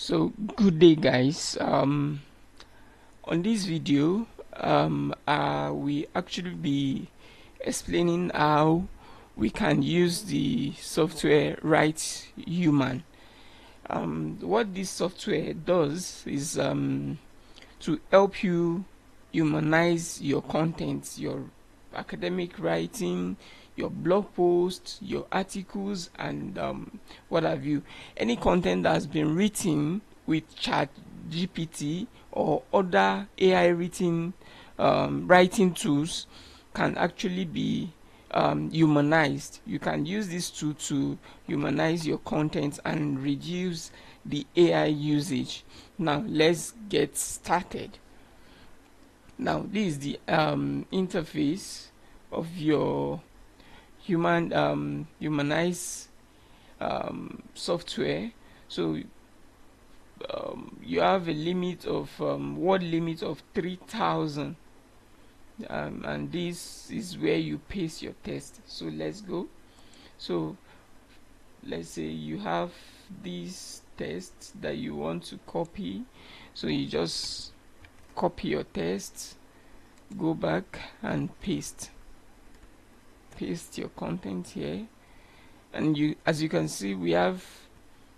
So good day guys. On this video we actually be explaining how we can use the software WriteHuman. What this software does is to help you humanize your content, your academic writing, your blog posts, your articles, and what have you. Any content that has been written with ChatGPT or other AI written writing tools can actually be humanized. You can use this tool to humanize your content and reduce the AI usage. Now let's get started. Now this is the interface of your humanize software. So you have a limit of word limit of 3,000, and this is where you paste your text. So let's go. So let's say you have this text that you want to copy, so you just copy your text, go back and paste your content here, and as you can see, we have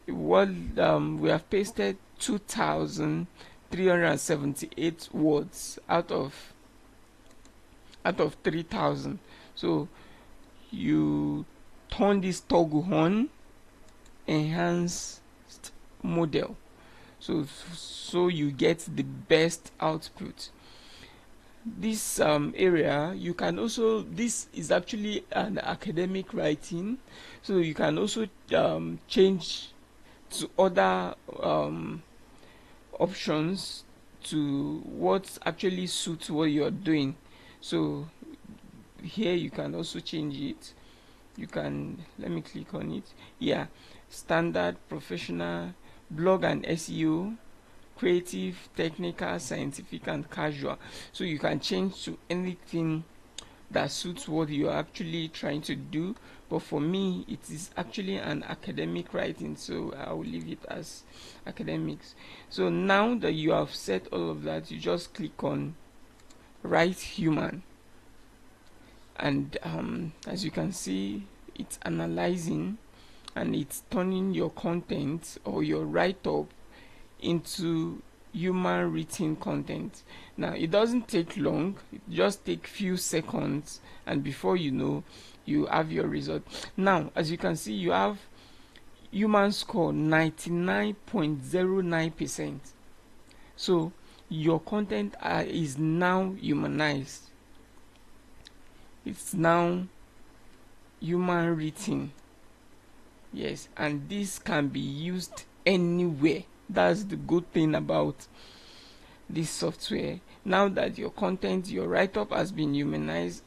we have pasted 2,378 words out of 3,000. So you turn this toggle on, enhanced model, so you get the best output. This area, you can also, this is actually an academic writing, so you can also change to other options to what actually suits what you're doing. So here you can also change it. You can, let me click on it. Yeah, standard, professional, blog and SEO, creative, technical, scientific, and casual. So you can change to anything that suits what you're actually trying to do. But for me, it is actually an academic writing, so I will leave it as academics. So now that you have set all of that, you just click on WriteHuman, and as you can see, it's analyzing and it's turning your content or your write-up into human written content. Now it doesn't take long, it just takes few seconds, and before you know, you have your result. Now as you can see, you have human score 99.09%. so your content is now humanized. It's now human written. Yes, and this can be used anywhere. That's the good thing about this software. Now that your content, your write-up has been humanized,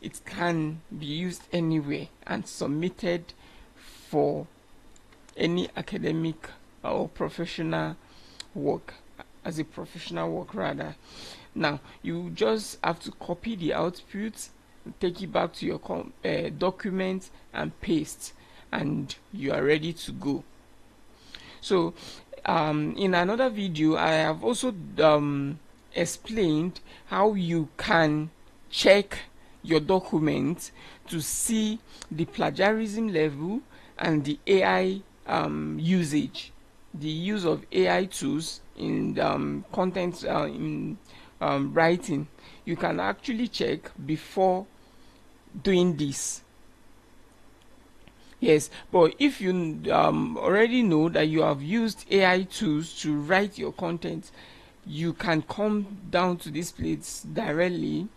it can be used anywhere and submitted for any academic or professional work, as a professional work rather. Now you just have to copy the output, take it back to your document and paste, and you are ready to go. So in another video, I have also explained how you can check your document to see the plagiarism level and the AI usage, the use of AI tools in content in writing. You can actually check before doing this. Yes, but if you already know that you have used AI tools to write your content, you can come down to this place directly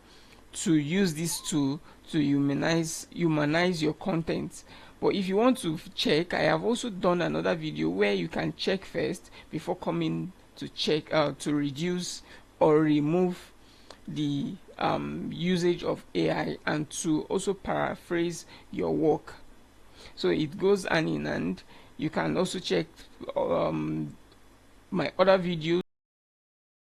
to use this tool to humanize your content. But if you want to check, I have also done another video where you can check first before coming to check to reduce or remove the usage of AI, and to also paraphrase your work. So it goes hand in hand. You can also check my other videos